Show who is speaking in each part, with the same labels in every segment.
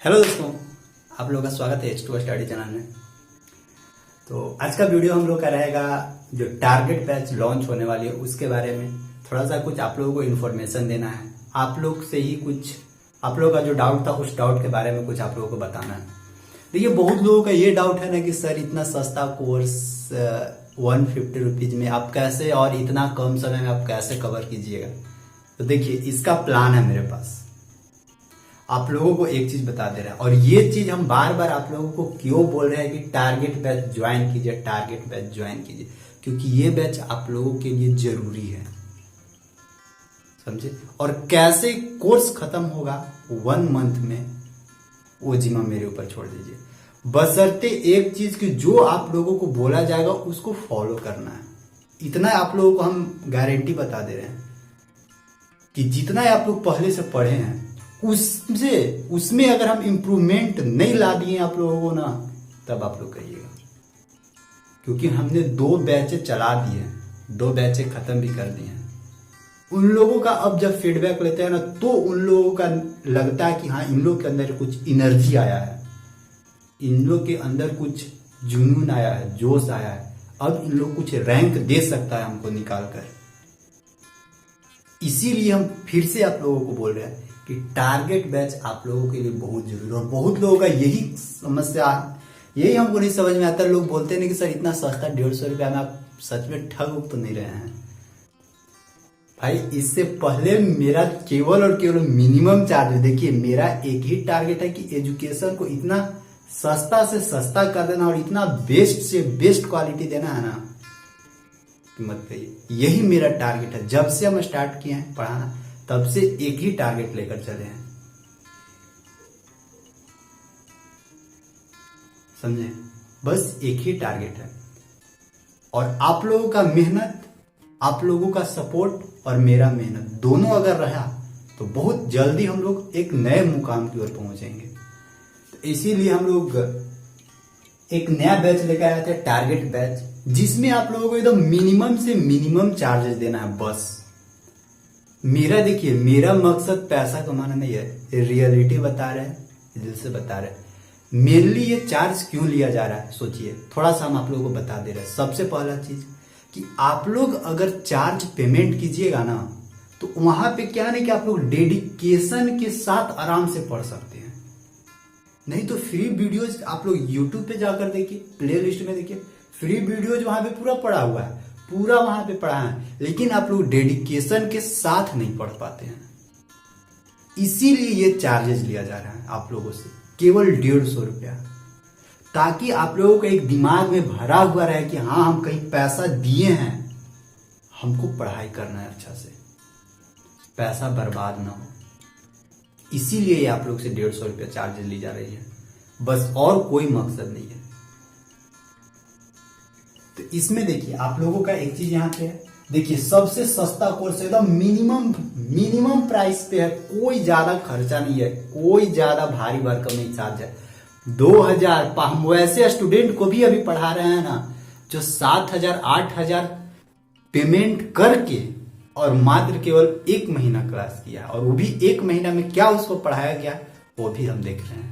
Speaker 1: Hello दोस्तों, आप लोगों का स्वागत है H2 स्टडी चैनल में। तो आज का वीडियो हम लोग का रहेगा जो टारगेट बैच लॉन्च होने वाली है उसके बारे में थोड़ा सा कुछ आप लोगों को इन्फॉर्मेशन देना है। आप लोग से ही कुछ आप लोगों का जो डाउट था उस डाउट के बारे में कुछ आप लोगों को बताना है। देखिए, बहुत लोगों का ये डाउट है ना कि सर इतना सस्ता कोर्स 150 रुपीज में आप कैसे और इतना कम समय में आप कैसे कवर कीजिएगा। तो देखिए, इसका प्लान है मेरे पास। आप लोगों को एक चीज बता दे रहा है और ये चीज हम बार बार आप लोगों को क्यों बोल रहे हैं कि टारगेट बैच ज्वाइन कीजिए, टारगेट बैच ज्वाइन कीजिए, क्योंकि ये बैच आप लोगों के लिए जरूरी है, समझे। और कैसे कोर्स खत्म होगा 1 मंथ में, वो जिम्मा मेरे ऊपर छोड़ दीजिए। बशर्ते एक चीज की जो आप लोगों को बोला जाएगा उसको फॉलो करना है। इतना आप लोगों को हम गारंटी बता दे रहे हैं कि जितना आप लोग पहले से पढ़े हैं उसमें अगर हम इम्प्रूवमेंट नहीं ला दिए आप लोगों को ना, तब आप लोग कहिएगा। क्योंकि हमने 2 बैचें चला दिए, 2 बैचें खत्म भी कर दिए हैं। उन लोगों का अब जब फीडबैक लेते हैं ना, तो उन लोगों का लगता है कि हाँ, इन लोग के अंदर कुछ एनर्जी आया है, इन लोग के अंदर कुछ जुनून आया है, जोश आया है। अब इन लोग कुछ रैंक दे सकता है हमको निकाल कर। इसीलिए हम फिर से आप लोगों को बोल रहे हैं कि टारगेट बैच आप लोगों के लिए बहुत जरूरी है। और बहुत लोगों का यही समस्या, यही हमको नहीं समझ में आता। लोग बोलते नहीं कि सर इतना सस्ता 150 रुपया में आप सच में ठग तो नहीं रहे हैं। भाई, इससे पहले मेरा केवल और केवल मिनिमम चार्ज, देखिए मेरा एक ही टारगेट है कि एजुकेशन को इतना सस्ता से सस्ता कर देना और इतना बेस्ट से बेस्ट क्वालिटी देना है ना, मत कहिए। यही मेरा टारगेट है। जब से हम स्टार्ट किए हैं पढ़ाना, तब से एक ही टारगेट लेकर चले हैं, समझे। बस एक ही टारगेट है। और आप लोगों का मेहनत, आप लोगों का सपोर्ट और मेरा मेहनत दोनों अगर रहा तो बहुत जल्दी हम लोग एक नए मुकाम की ओर पहुंचेंगे। तो इसीलिए हम लोग एक नया बैच लेकर आए थे, टारगेट बैच, जिसमें आप लोगों को एकदम मिनिमम से मिनिमम चार्जेस देना है। बस मेरा, देखिए, मेरा मकसद पैसा कमाना नहीं है। रियलिटी बता रहे हैं, दिल से बता रहे हैं। मेनली ये चार्ज क्यों लिया जा रहा है, सोचिए। थोड़ा सा हम आप लोगों को बता दे रहे हैं। सबसे पहला चीज कि आप लोग अगर चार्ज पेमेंट कीजिएगा ना, तो वहां पे क्या नहीं कि आप लोग डेडिकेशन के साथ आराम से पढ़ सकते हैं। नहीं तो फ्री वीडियोज आप लोग यूट्यूब पे जाकर देखिए, प्ले लिस्ट में देखिए, फ्री वीडियोज वहां पे पूरा पड़ा हुआ है, पूरा वहां पे पढ़ा है, लेकिन आप लोग डेडिकेशन के साथ नहीं पढ़ पाते हैं। इसीलिए ये चार्जेस लिया जा रहा है आप लोगों से, केवल 150 रुपया, ताकि आप लोगों को एक दिमाग में भरा हुआ रहे कि हाँ, हम कहीं पैसा दिए हैं, हमको पढ़ाई करना है अच्छा से, पैसा बर्बाद ना हो। इसीलिए आप लोग से 150 रुपया चार्जेस ली जा रही है, बस, और कोई मकसद नहीं है। तो इसमें देखिए, आप लोगों का एक चीज यहाँ पे है, देखिए, सबसे सस्ता कोर्स एकदम मिनिमम प्राइस पे है। कोई ज्यादा खर्चा नहीं है, कोई ज्यादा भारी भरकम नहीं चार्ज है। 2000, हम वैसे स्टूडेंट को भी अभी पढ़ा रहे हैं ना, जो 7000 8000 पेमेंट करके और मात्र केवल 1 महीना क्लास किया, और वो भी 1 महीना में क्या उसको पढ़ाया गया वो भी हम देख रहे हैं।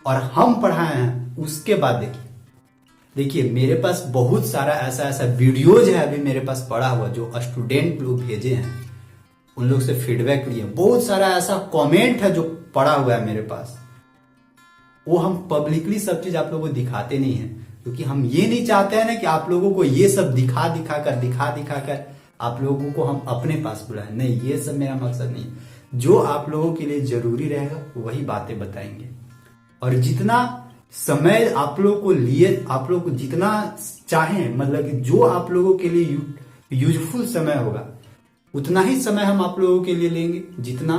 Speaker 1: और हम पढ़ाए हैं उसके बाद देखिए, मेरे पास बहुत सारा ऐसा वीडियोज है अभी मेरे पास पड़ा हुआ, जो स्टूडेंट लोग भेजे हैं, उन लोग से फीडबैक लिए। बहुत सारा ऐसा कमेंट है जो पड़ा हुआ है मेरे पास। वो हम पब्लिकली सब चीज आप लोगों को दिखाते नहीं है, क्योंकि हम ये नहीं चाहते हैं ना कि आप लोगों को ये सब दिखा दिखा कर आप लोगों को हम अपने पास बुलाएं। नहीं, ये सब मेरा मकसद नहीं है। जो आप लोगों के लिए जरूरी रहेगा वही बातें बताएंगे। और जितना समय आप लोग को लिए, आप लोग को जितना चाहें, मतलब कि जो आप लोगों के लिए यूजफुल समय होगा, उतना ही समय हम आप लोगों के लिए लेंगे जितना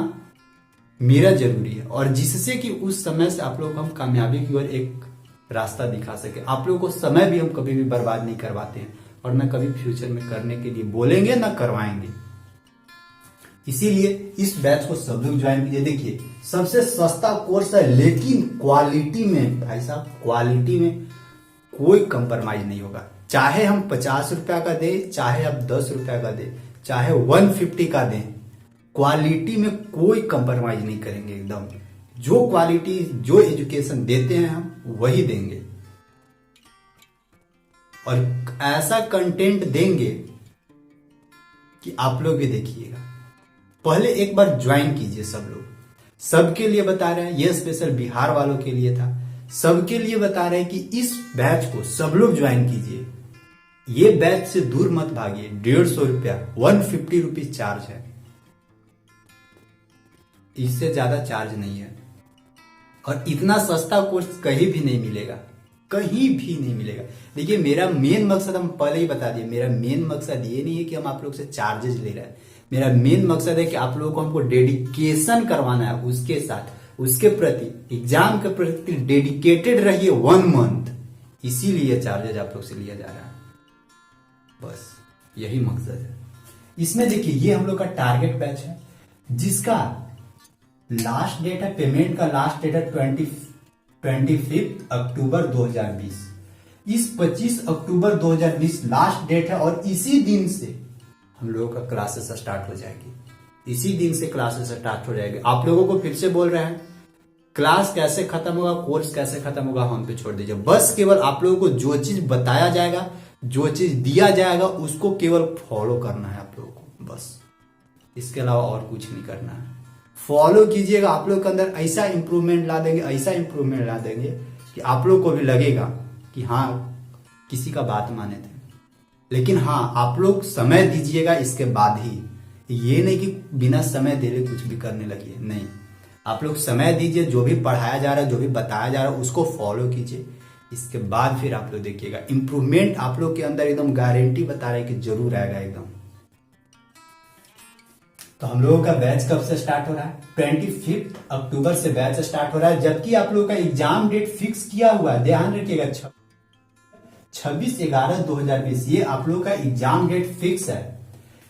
Speaker 1: मेरा जरूरी है, और जिससे कि उस समय से आप लोगों को हम कामयाबी की ओर एक रास्ता दिखा सके। आप लोगों को समय भी हम कभी भी बर्बाद नहीं करवाते हैं, और न कभी फ्यूचर में करने के लिए बोलेंगे न करवाएंगे। इसीलिए इस बैच को सब लोग ज्वाइन कीजिए। देखिए, सबसे सस्ता कोर्स है, लेकिन क्वालिटी में, भाई साहब, क्वालिटी में कोई कंप्रोमाइज नहीं होगा। चाहे हम 50 रुपया का दें, चाहे आप 10 रुपया का दें, चाहे 150 का दें, क्वालिटी में कोई कंप्रोमाइज नहीं करेंगे एकदम। जो क्वालिटी जो एजुकेशन देते हैं हम वही देंगे, और ऐसा कंटेंट देंगे कि आप लोग भी देखिएगा। पहले एक बार ज्वाइन कीजिए सब लोग, सबके लिए बता रहे हैं, ये स्पेशल बिहार वालों के लिए था, सबके लिए बता रहे हैं कि इस बैच को सब लोग ज्वाइन कीजिए। ये बैच से दूर मत भागिए। 150 रुपया 150 रुपीज चार्ज है, इससे ज्यादा चार्ज नहीं है। और इतना सस्ता कोर्स कहीं भी नहीं मिलेगा, कहीं भी नहीं मिलेगा। देखिए मेरा मेन मकसद हम पहले ही बता दिए, मेरा मेन मकसद ये नहीं है कि हम आप लोग से चार्जेस ले रहे हैं। मेरा मेन मकसद है कि आप लोगों को हमको डेडिकेशन करवाना है, उसके साथ उसके प्रति एग्जाम के प्रति डेडिकेटेड रहिए 1 मंथ। इसीलिए चार्जेज आप लोग से लिया जा रहा है, बस यही मकसद है। इसमें देखिए ये हम लोग का टारगेट बैच है, जिसका लास्ट डेट है, पेमेंट का लास्ट डेट है 25 अक्टूबर 2020। इस 25 अक्टूबर 2020 लास्ट डेट है, और इसी दिन से हम लोगों का क्लासेस स्टार्ट हो जाएगी। इसी दिन से क्लासेस स्टार्ट हो जाएगी। आप लोगों को फिर से बोल रहे हैं, क्लास कैसे खत्म होगा, कोर्स कैसे खत्म होगा, हम पे छोड़ दीजिए। बस केवल आप लोगों को जो चीज बताया जाएगा, जो चीज दिया जाएगा, उसको केवल फॉलो करना है आप लोगों को, बस। इसके अलावा और कुछ नहीं करना है। फॉलो कीजिएगा, आप लोग के अंदर ऐसा इंप्रूवमेंट ला देंगे, ऐसा इंप्रूवमेंट ला देंगे कि आप लोग को भी लगेगा कि हाँ किसी का बात माने थे। लेकिन हाँ, आप लोग समय दीजिएगा इसके बाद ही, ये नहीं कि बिना समय देले कुछ भी करने लगिए, नहीं। आप लोग समय दीजिए, जो भी पढ़ाया जा रहा है, जो भी बताया जा रहा है, उसको फॉलो कीजिए। इसके बाद फिर आप लोग देखिएगा इंप्रूवमेंट आप लोग के अंदर एकदम गारंटी बता रहे हैं कि जरूर आएगा एकदम। तो हम लोगों का बैच कब से स्टार्ट हो रहा है? 25 अक्टूबर से बैच स्टार्ट हो रहा है, जबकि आप लोगों का एग्जाम डेट फिक्स किया हुआ है, ध्यान रखिएगा 26/11/2020। ये आप लोगों का एग्जाम डेट फिक्स है।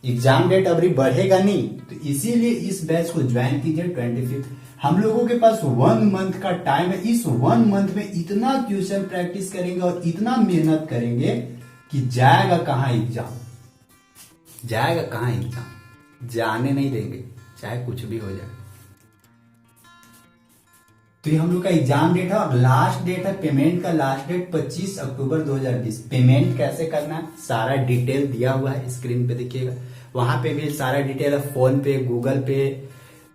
Speaker 1: एग्जाम डेट अभी बढ़ेगा नहीं, तो इसीलिए इस बैच को ज्वाइन कीजिए 25। हम लोगों के पास 1 मंथ का टाइम है। इस 1 मंथ में इतना क्वेश्चन प्रैक्टिस करेंगे और इतना मेहनत करेंगे कि जाएगा कहां एग्जाम, जाएगा कहां एग्जाम, जाने नहीं देंगे, चाहे कुछ भी हो जाए। तो ये हम लोग का एग्जाम डेट है, और लास्ट डेट है, पेमेंट का लास्ट डेट 25 अक्टूबर 2020। पेमेंट कैसे करना है सारा डिटेल दिया हुआ है, स्क्रीन पे देखिएगा, वहां पे भी सारा डिटेल है। फोन पे, गूगल पे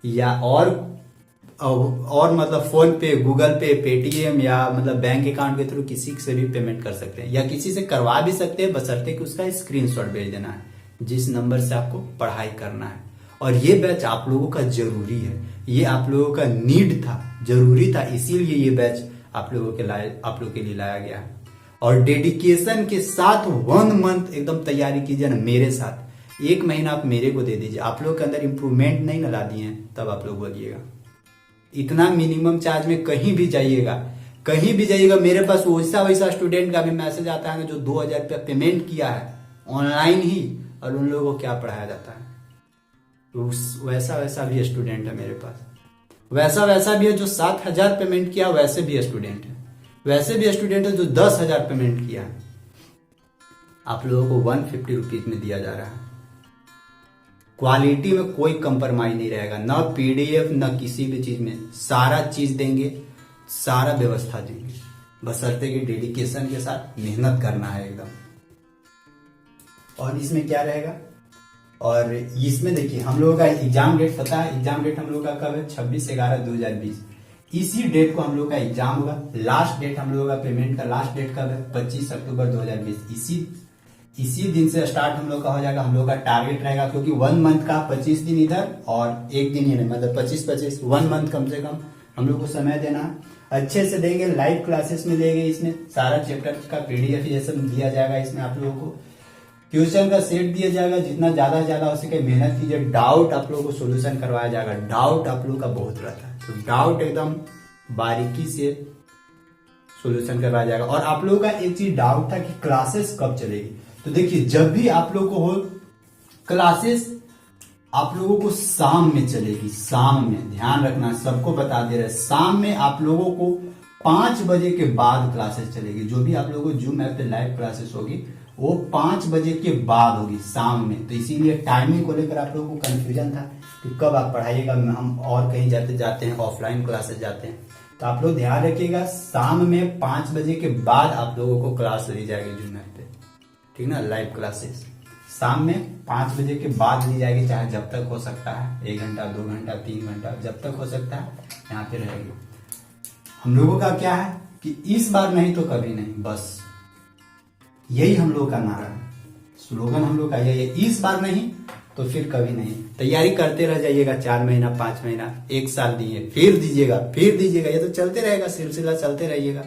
Speaker 1: या और मतलब फोन पे, गूगल पे, पेटीएम या मतलब बैंक अकाउंट के थ्रू किसी से भी पेमेंट कर सकते हैं, या किसी से करवा भी सकते हैं, बशर्ते कि उसका स्क्रीनशॉट भेज देना है जिस नंबर से आपको पढ़ाई करना है। और ये बैच आप लोगों का जरूरी है, ये आप लोगों का नीड था, जरूरी था, इसीलिए ये बैच आप लोगों के लिए लाया गया है। और डेडिकेशन के साथ 1 मंथ एकदम तैयारी कीजिए ना मेरे साथ। 1 महीना आप मेरे को दे दीजिए। आप लोग के अंदर इंप्रूवमेंट नहीं ना ला दिए हैं, तब आप लोग बोलिएगा। इतना मिनिमम चार्ज में कहीं भी जाइएगा, कहीं भी जाइएगा, मेरे पास वैसा स्टूडेंट का भी मैसेज आता है जो 2000 रुपया पेमेंट किया है ऑनलाइन ही, और उन लोगों को क्या पढ़ाया जाता है। वैसा भी स्टूडेंट है मेरे पास, वैसा भी है जो 7000 पेमेंट किया, वैसे भी स्टूडेंट है, वैसे भी स्टूडेंट है जो 10,000 पेमेंट किया है। आप लोगों को 150 रुपीज में दिया जा रहा है। क्वालिटी में कोई कंप्रोमाइज नहीं रहेगा, ना पीडीएफ ना किसी भी चीज में, सारा चीज देंगे, सारा व्यवस्था देंगे, बशर्ते कि डेडिकेशन के साथ मेहनत करना है एकदम। और इसमें क्या रहेगा, और इसमें देखिए हम लोगों का एग्जाम डेट पता है, एग्जाम डेट हम लोगों का कब है? 26/11/2020। इसी डेट को हम लोग का एग्जाम होगा। लास्ट डेट हम लोगों का पेमेंट का लास्ट डेट कब है? 25 अक्टूबर 2020। इसी दिन से स्टार्ट हम लोग का हो जाएगा। हम लोग का टारगेट रहेगा, क्योंकि 1 मंथ का 25 दिन इधर और 1 दिन ही मतलब 25 1 मंथ कम से कम हम लोग को समय देना है। अच्छे से देंगे, लाइव क्लासेस में देंगे, इसमें सारा चैप्टर का पीडीएफ ये सब दिया जाएगा। इसमें आप लोगों को क्वेश्चन का सेट दिया जाएगा, जितना ज्यादा हो सके मेहनत कीजिए। डाउट आप लोगों को सोल्यूशन करवाया जाएगा। डाउट आप लोगों का बहुत रहता है, तो डाउट एकदम बारीकी से सोल्यूशन करवाया जाएगा। और आप लोगों का एक चीज डाउट था कि क्लासेस कब चलेगी, तो देखिए जब भी आप लोगों को हो क्लासेस, आप लोगों को शाम में चलेगी। शाम में ध्यान रखना, सबको बता दे रहे, शाम में आप लोगों को 5 बजे के बाद क्लासेस चलेगी। जो भी आप लोगों को जूम ऐप पे लाइव क्लासेस होगी वो 5 बजे के बाद होगी शाम में। तो इसीलिए टाइमिंग को लेकर आप लोगों को कंफ्यूजन था कि कब आप पढ़ाइएगा। हम और कहीं जाते हैं ऑफलाइन क्लासेस जाते हैं, तो आप लोग ध्यान रखिएगा शाम में 5 बजे के बाद आप लोगों को क्लास ली जाएगी जूम ऐप पे, ठीक ना। लाइव क्लासेस शाम में 5 बजे के बाद ली जाएगी, चाहे जब तक हो सकता है, 1 घंटा 2 घंटा 3 घंटा, जब तक हो सकता है यहाँ पे रहेगी। हम लोगों का क्या है कि इस बार नहीं तो कभी नहीं, बस यही हम लोग का नारा है, स्लोगन हम लोग का यही है, इस बार नहीं तो फिर कभी नहीं। तैयारी करते रह जाइएगा, 4 महीना 5 महीना 1 साल दिए, फिर दीजिएगा फिर दीजिएगा, ये तो चलते रहेगा, सिलसिला चलते रहिएगा।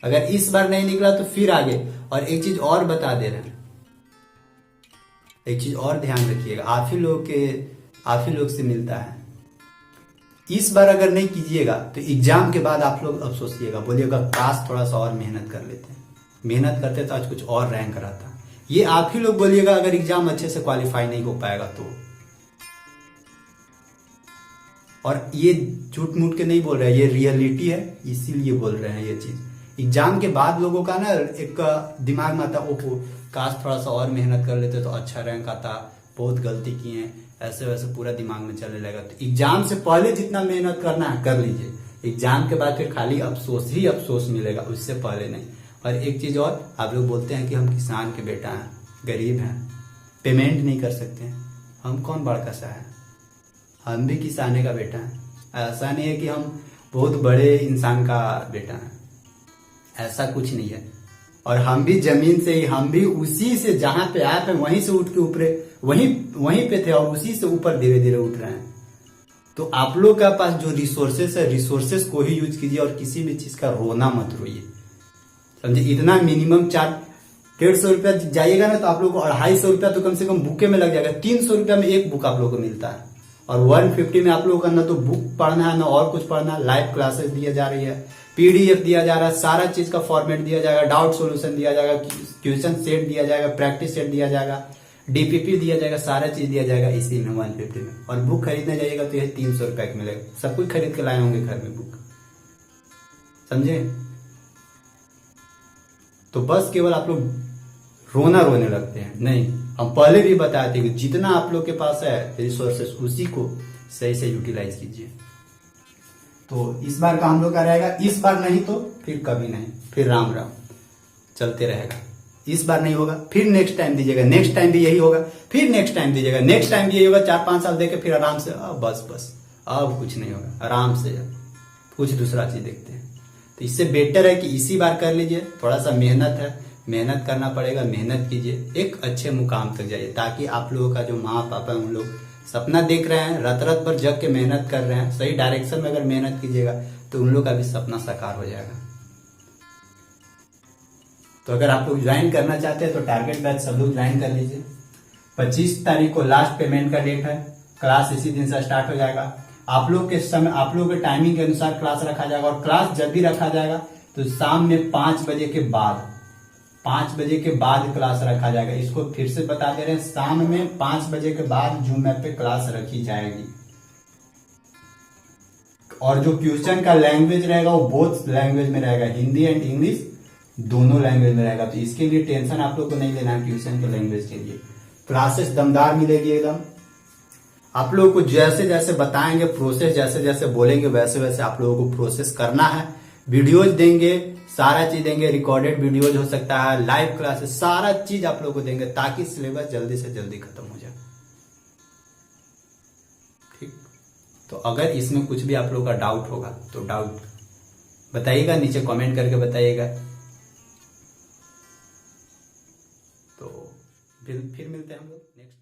Speaker 1: अगर इस बार नहीं निकला तो फिर आगे। और एक चीज और बता दे रहे हैं, एक चीज और ध्यान रखिएगा, आप ही लोग से मिलता है। इस बार अगर नहीं कीजिएगा तो एग्जाम के बाद आप लोग अफसोसिएगा, बोलिएगा काश थोड़ा सा और मेहनत कर लेते, मेहनत करते तो आज कुछ और रैंक रहता। ये आप ही लोग बोलिएगा अगर एग्जाम अच्छे से क्वालिफाई नहीं हो पाएगा तो। और ये झूठ मूठ के नहीं बोल रहे हैं, ये रियलिटी है, इसीलिए बोल रहे हैं ये चीज। एग्जाम के बाद लोगों का ना एक दिमाग में आता, ओहो काश थोड़ा सा और मेहनत कर लेते तो अच्छा रैंक आता, बहुत गलती किए, ऐसे वैसे पूरा दिमाग में चलने लगेगा। तो एग्जाम से पहले जितना मेहनत करना है कर लीजिए, एग्जाम के बाद फिर खाली अफसोस ही अफसोस मिलेगा, उससे पहले नहीं। और एक चीज और, आप लोग बोलते हैं कि हम किसान के बेटा हैं, गरीब हैं, पेमेंट नहीं कर सकते हैं, हम कौन बड़का सा है, हम भी किसाने का बेटा है। ऐसा नहीं है कि हम बहुत बड़े इंसान का बेटा है, ऐसा कुछ नहीं है। और हम भी जमीन से ही, हम भी उसी से जहां पे आए थे वहीं से उठ के ऊपर वहीं पे थे और उसी से ऊपर धीरे धीरे उठ रहे हैं। तो आप लोग के पास जो रिसोर्सेस है, रिसोर्सेस को ही यूज कीजिए और किसी भी चीज का रोना मत रोइए, समझे। इतना मिनिमम 150 रुपया जाइएगा ना तो आप लोग को 250 रुपया तो कम से कम बुके में लग जाएगा। 300 रुपया में एक बुक आप लोग को मिलता है और 150 में आप लोगों का ना तो बुक पढ़ना है ना और कुछ पढ़ना है। लाइव क्लासेस दिया जा रही है, पीडीएफ दिया जा रहा है, सारा चीज का फॉर्मेट दिया जाएगा, डाउट सोल्यूशन दिया जाएगा, क्वेश्चन सेट दिया जाएगा, प्रैक्टिस सेट दिया जाएगा, डीपीपी दिया जाएगा, सारा चीज दिया जाएगा इसी में 150 में। और बुक खरीदने जाइएगा तो यह 300 रुपया का मिलेगा। सब कुछ खरीद के लाए होंगे घर में बुक, समझे। तो बस केवल आप लोग रोने लगते हैं, नहीं, हम पहले भी बताए थे कि जितना आप लोग के पास है रिसोर्सेस उसी को सही से यूटिलाइज कीजिए। तो इस बार का हम लोग का रहेगा, इस बार नहीं तो फिर कभी नहीं, फिर राम राम चलते रहेगा। इस बार नहीं होगा फिर नेक्स्ट टाइम दीजिएगा, नेक्स्ट टाइम भी यही होगा, फिर नेक्स्ट टाइम दीजिएगा, नेक्स्ट टाइम भी यही होगा। 4-5 साल देके फिर आराम से बस अब कुछ नहीं होगा, आराम से कुछ दूसरा चीज देखते हैं। तो इससे बेटर है कि इसी बार कर लीजिए। थोड़ा सा मेहनत है, मेहनत करना पड़ेगा, मेहनत कीजिए, एक अच्छे मुकाम तक जाइए, ताकि आप लोगों का जो माँ पापा उन लोग सपना देख रहे हैं, रत भर जग के मेहनत कर रहे हैं, सही डायरेक्शन में अगर मेहनत कीजिएगा तो उन लोग का भी सपना साकार हो जाएगा। तो अगर आप लोग ज्वाइन करना चाहते हैं तो टारगेट बैच सब लोग ज्वाइन कर लीजिए। 25 तारीख को लास्ट पेमेंट का डेट है, क्लास इसी दिन से स्टार्ट हो जाएगा। आप लोग के समय, आप लोग के टाइमिंग के अनुसार क्लास रखा जाएगा और क्लास जब भी रखा जाएगा तो शाम में 5 बजे के बाद, 5 बजे के बाद क्लास रखा जाएगा। इसको फिर से बता दे रहे हैं, शाम में 5 बजे के बाद जूम ऐप पे क्लास रखी जाएगी। और जो क्वेश्चन का लैंग्वेज रहेगा वो बोथ लैंग्वेज में रहेगा, हिंदी एंड इंग्लिश दोनों लैंग्वेज में रहेगा। तो इसके लिए टेंशन आप लोग को नहीं लेना है। क्वेश्चन के लैंग्वेज के लिए क्लासेस दमदार मिलेगी एकदम। आप लोगों को जैसे जैसे बताएंगे प्रोसेस, जैसे जैसे बोलेंगे वैसे वैसे आप लोगों को प्रोसेस करना है। वीडियोज देंगे, सारा चीज देंगे, रिकॉर्डेड वीडियोज हो सकता है, लाइव क्लासेस, सारा चीज आप लोगों को देंगे ताकि सिलेबस जल्दी से जल्दी खत्म हो जाए। ठीक, तो अगर इसमें कुछ भी आप लोगों का डाउट होगा तो डाउट बताइएगा, नीचे कमेंट करके बताइएगा। तो फिर मिलते हैं हम लोग नेक्स्ट।